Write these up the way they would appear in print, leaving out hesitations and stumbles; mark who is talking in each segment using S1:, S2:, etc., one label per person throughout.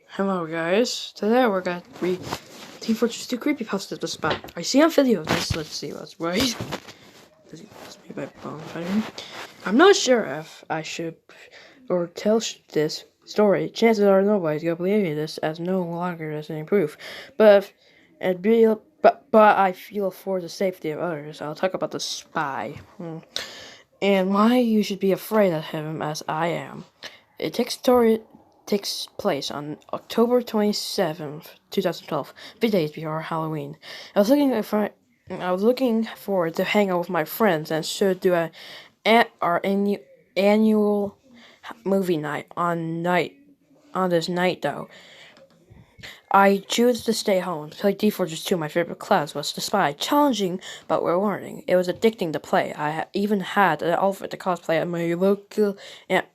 S1: Hello guys, today we're gonna read TF2 creepypasta the spot. I see a video of this, let's see what's right. This is made by Bonfire. I'm not sure if I should or tell this story. Chances are nobody's gonna believe me this as no longer there's any proof. But I feel for the safety of others. I'll talk about the spy. And why you should be afraid of him as I am. It takes place on October 27th, 2012, 3 days before Halloween. I was looking forward to hang out with my friends and should do our annual movie night on this night though. I choose to stay home to play TF 2. My favorite class was the spy, challenging but rewarding. It was addicting to play. I even had an outfit to cosplay at my local and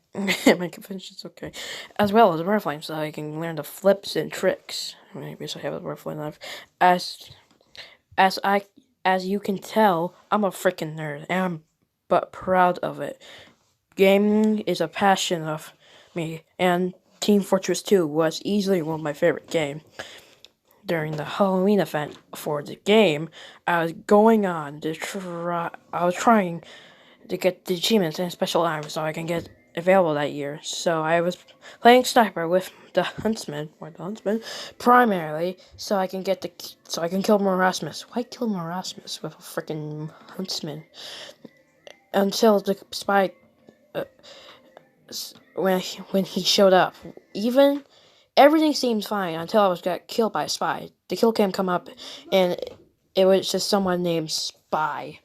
S1: my conventions, okay, as well as rifling, so I can learn the flips and tricks. Maybe I have a rifling knife. As you can tell, I'm a freaking nerd, and I'm but proud of it. Gaming is a passion of me, and Team Fortress 2 was easily one of my favorite games. During the Halloween event for the game, I was trying to get the achievements and special items so I can get available that year. So I was playing sniper with the huntsman, primarily so I can kill Marasmus. Why kill Marasmus with a freaking huntsman? Until the spy, when he showed up, everything seemed fine until I got killed by a spy. The kill cam come up, and it was just someone named Spy.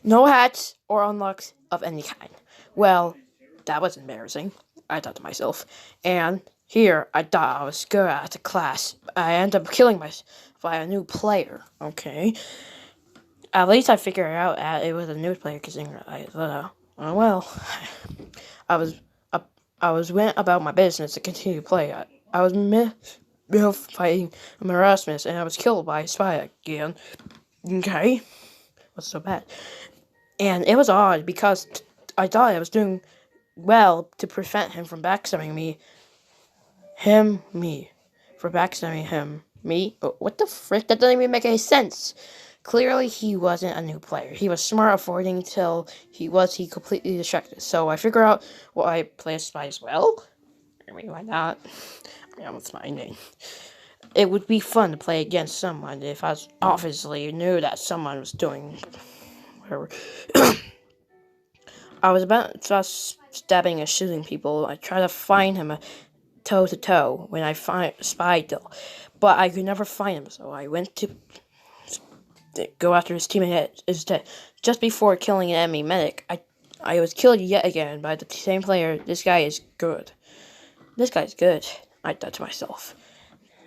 S1: No hats or unlocks of any kind. Well, that was embarrassing, I thought to myself. And here, I thought I was good at the class. I ended up killing myself by a new player, okay? At least I figured out it was a new player, because I thought, oh well. I went about my business to continue to play. I was fighting Erasmus, and I was killed by a spy again. Okay? What's so bad? And it was odd, because I thought I was doing well to prevent him from backstabbing me. For backstabbing him. Me? What the frick? That doesn't even make any sense. Clearly, he wasn't a new player. He was smart avoiding until he completely distracted. So I figure out I play as spy as well. I mean, why not? Yeah, what's my name? It would be fun to play against someone if I obviously knew that someone was doing whatever. I was about to start stabbing and shooting people. I tried to find him toe to toe when I spied though, but I could never find him. So I went to go after his teammate instead. Just before killing an enemy medic, I was killed yet again by the same player. This guy is good. This guy's good, I thought to myself.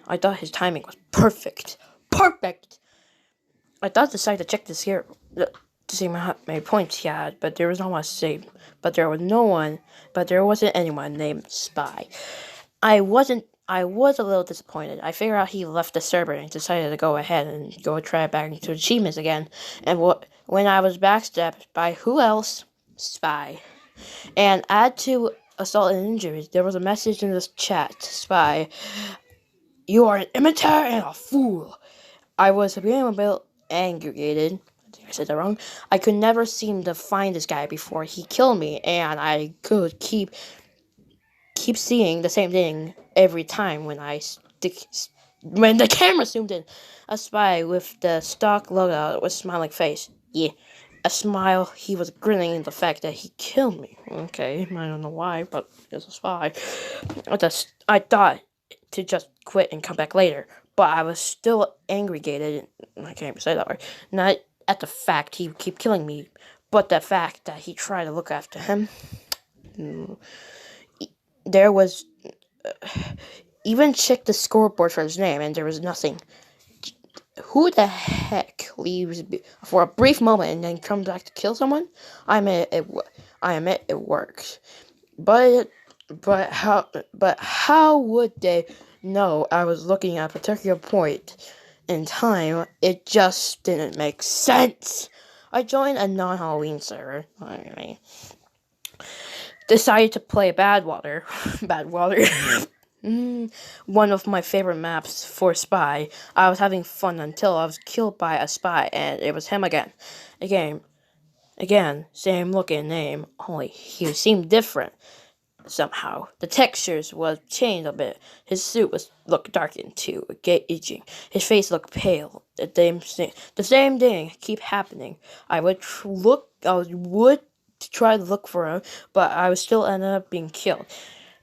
S1: I thought his timing was perfect. Perfect! I thought the site to check this here to see how many points he had, but there was no one to save. But there wasn't anyone named Spy. I was a little disappointed. I figured out he left the server and decided to go ahead and go try back into achievements again. And when I was backstabbed by who else? Spy. And add to assault and injuries, there was a message in this chat. Spy, you are an imitator and a fool. I was being a bit angry. I said that wrong. I could never seem to find this guy before he killed me, and I could keep seeing the same thing every time when the camera zoomed in. A spy with the stock logo with a smiling face. Yeah, a smile. He was grinning the fact that he killed me. Okay, I don't know why, but he's a spy. I thought to just quit and come back later, but I was still angry-gated. I can't even say that word. Not at the fact he keep killing me, but the fact that he tried to look after him. There was even checked the scoreboard for his name, and there was nothing. Who the heck leaves for a brief moment and then comes back to kill someone? I admit it works, but how would they know I was looking at a particular point in time? It just didn't make sense. I joined a non-Halloween server. decided to play Bad Water. Bad Water. One of my favorite maps for Spy. I was having fun until I was killed by a spy, and it was him again. Again, same looking name, only he seemed different somehow. The textures was changed a bit. His suit looked darkened too, aging. His face looked pale. The same thing keep happening. I would try to look for him, but I would still end up being killed.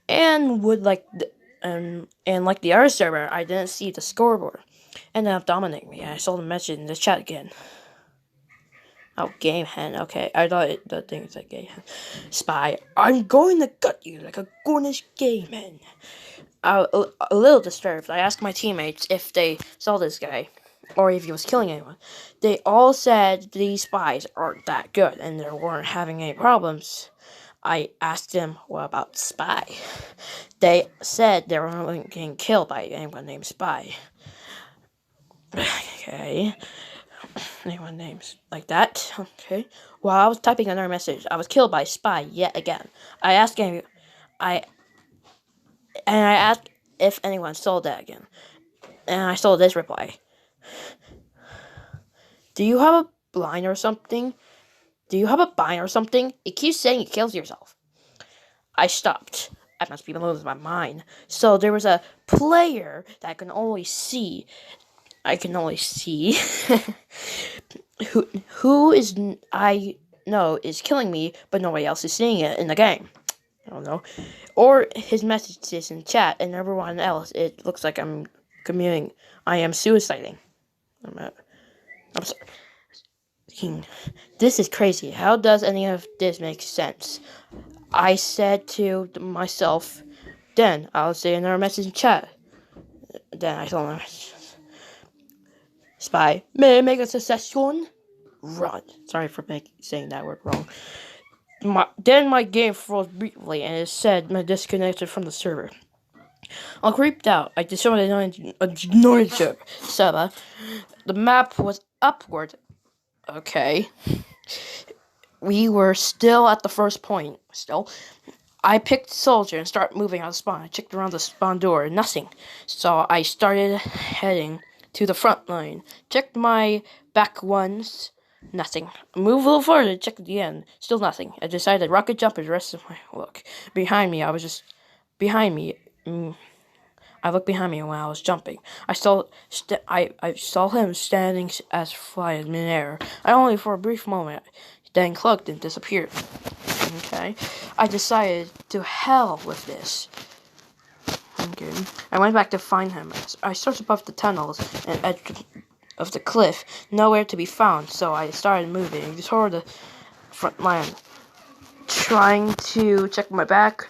S1: And like the other server, I didn't see the scoreboard. Ended up dominating me. I saw the message in the chat again. Oh, game hen. Okay, I thought the thing said game hen. Spy, I'm going to gut you like a Cornish game hen. A little disturbed, I asked my teammates if they saw this guy, or if he was killing anyone. They all said these spies aren't that good, and they weren't having any problems. I asked them, what about Spy? They said they weren't getting killed by anyone named Spy. Okay. Anyone names like that? Okay. While I was typing another message, I was killed by Spy yet again. I asked if anyone saw that again. And I saw this reply. Do you have a blind or something? Do you have a bind or something? It keeps saying it kills yourself. I stopped. I must be losing my mind. So there was a player that I can only see who I know is killing me, but nobody else is seeing it in the game. I don't know. Or his messages in chat, and everyone else, it looks like I'm commuting. I am suiciding. I'm sorry. This is crazy. How does any of this make sense? I said to myself, then I'll say another message in chat. Then I told him, Spy, may I make a suggestion? Run. Sorry for saying that word wrong. Then my game froze briefly, and it said I'm disconnected from the server. I creeped out. I decided to server. The map was upward. Okay. We were still at the first point. I picked soldier and started moving out of spawn. I checked around the spawn door. Nothing. So I started heading to the front line. Checked my back once. Nothing. Move a little further. Check at the end. Still nothing. I decided rocket jump is the rest of my look. Behind me. I looked behind me while I was jumping. I saw him standing as fly in midair. Only for a brief moment, then cloaked and disappeared. Okay. I decided to hell with this. Okay. I went back to find him. I searched above the tunnels and edge of the cliff. Nowhere to be found, so I started moving toward the front line. Trying to check my back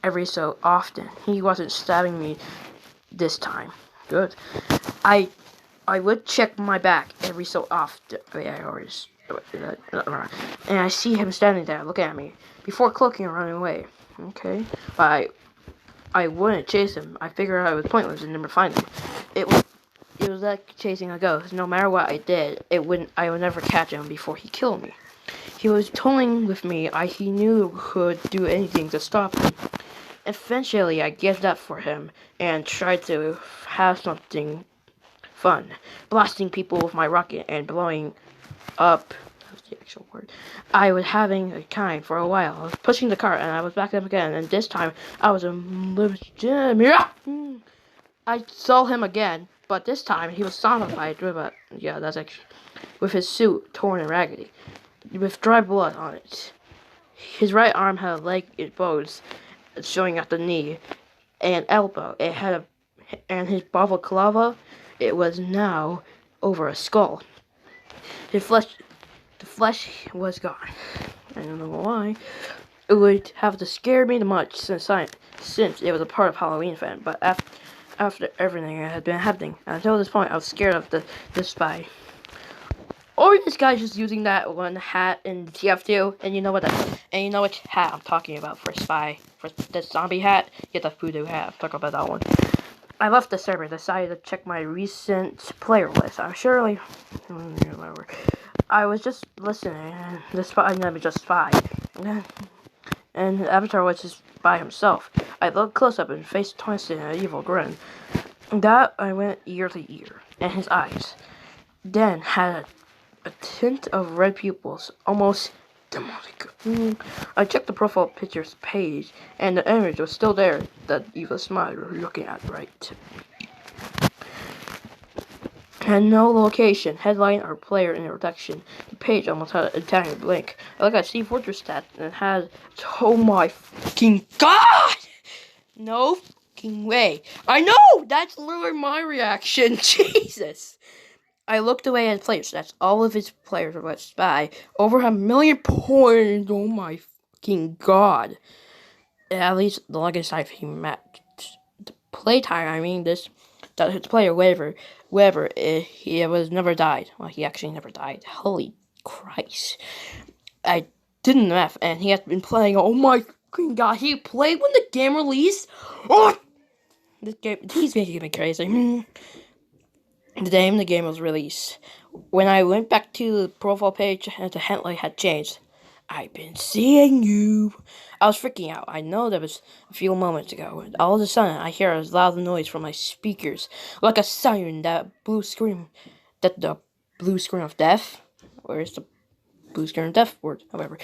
S1: every so often. He wasn't stabbing me this time. Good. I would check my back every so often. And I see him standing there looking at me before cloaking and running away. Okay. But I wouldn't chase him. I figured I was pointless and never find him. It was like chasing a ghost. No matter what I did, I would never catch him before he killed me. He was toying with me. He knew could do anything to stop him. Eventually, I gave up for him and tried to have something fun. Blasting people with my rocket and blowing up. That's the actual word. I was having a time for a while. I was pushing the cart and I was back up again. And this time, I was I saw him again, but this time he was zombified. Yeah, that's actually with his suit torn and raggedy, with dry blood on it. His right arm had a leg exposed, showing at the knee and elbow. And his balaclava, it was now over a skull. The flesh was gone. I don't know why. It would have to scare me much since it was a part of Halloween event. But after everything that had been happening, until this point, I was scared of the spy. Or this guy's just using that one hat in TF2, and you know what hat I'm talking about for spy, for the zombie hat. Get the voodoo hat. Talk about that one. I left the server. Decided to check my recent player list. I was just listening. I never just spy. And the avatar was just by himself. I looked close up and face twisted in an evil grin. That I went ear to ear, and his eyes then had a tint of red pupils, almost demonic. I checked the profile pictures page, and the image was still there. That evil smile you were looking at, right? And no location, headline, or player introduction. The page almost had a tiny blink. I looked at Steve Fortress stats and it had, oh my fucking god! No fucking way. I know! That's literally my reaction. Jesus. I looked away at players. That's all of his players were spy. Over 1,000,000 points. Oh my fucking god. At least the longest I've met. The playtime, I mean, that his player, whoever, he was never died. Well, he actually never died. Holy Christ. I didn't laugh, and he has been playing. Oh my fucking god. He played when the game released? Oh! This game, he's making me crazy. The name the game was released. When I went back to the profile page and the headline had changed, I've been seeing you. I was freaking out. I know that was a few moments ago. All of a sudden, I hear a loud noise from my speakers, like a siren. The blue screen of death. Where's the blue screen of death word? However,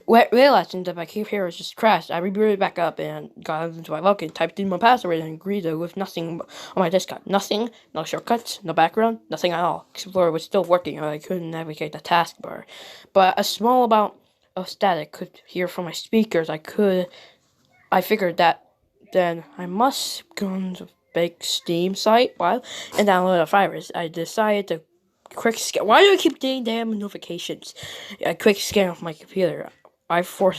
S1: realizing that my computer was just crashed, I rebooted back up and got into my login, typed in my password, and agreed with nothing on my desktop. Nothing, no shortcuts, no background, nothing at all. Explorer was still working, and I couldn't navigate the taskbar. But a small amount of static could hear from my speakers. I figured that then I must go on the big Steam site and download a virus. I decided to quick scan. Why do I keep getting damn notifications? A quick scan of my computer. I for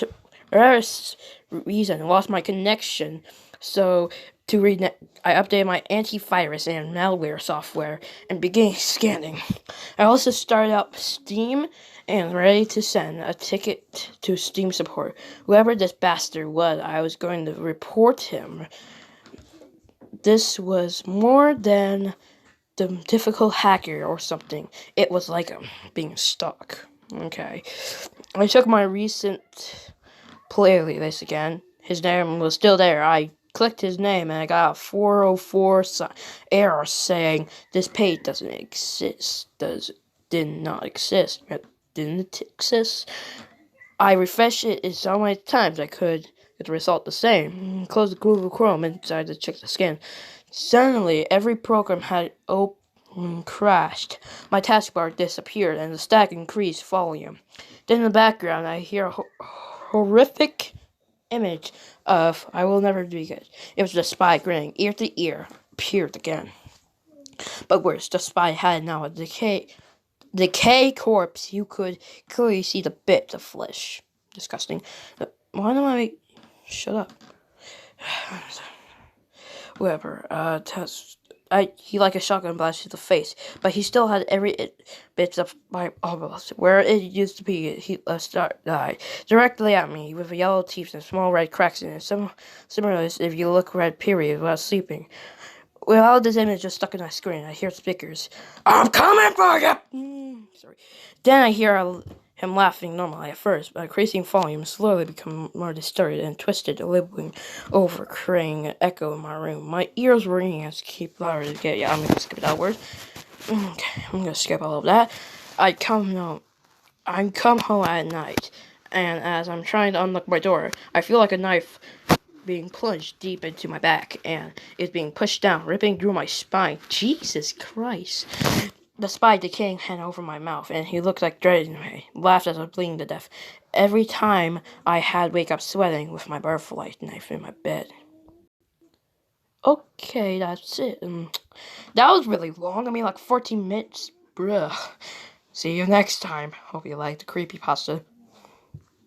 S1: various reason lost my connection, so I updated my antivirus and malware software and began scanning. I also started up Steam and ready to send a ticket to Steam support. Whoever this bastard was, I was going to report him. This was more than the difficult hacker or something. It was like being stuck. Okay. I took my recent playlist again. His name was still there. I clicked his name and I got a 404 error saying this page doesn't exist. Did not exist. It didn't exist. I refreshed it so many times I could get the result the same. Close the Google Chrome and decided to check the scan. Suddenly, every program had crashed. My taskbar disappeared and the stack increased volume. Then in the background, I hear a horrific image of I will never do good. It was the spy grinning, ear to ear, appeared again. But worse, the spy had now a decay corpse. You could clearly see the bits of flesh. Disgusting. Why don't I shut up? Whatever. He like a shotgun blast to the face, but he still had every bit of my obelisk where it used to be. He died directly at me with yellow teeth and small red cracks in it. Similar if you look red period while sleeping. Well, this image just stuck in my screen. I hear speakers. I'm coming for you! Sorry. Then I hear him laughing normally at first, but increasing volume slowly become more distorted and twisted, living over, creating an echo in my room. My ears were ringing as keep louder to get. Yeah, I'm gonna skip that word. Okay, I'm gonna skip all of that. I come home at night, and as I'm trying to unlock my door, I feel like a knife being plunged deep into my back, and it's being pushed down, ripping through my spine. Jesus Christ. The spy decaying hand over my mouth, and he looked like dreading me. Laughed as I was bleeding to death. Every time I had wake up sweating with my butterfly knife in my bed. Okay, that's it. That was really long. I mean, like 14 minutes. Bruh. See you next time. Hope you liked the creepypasta.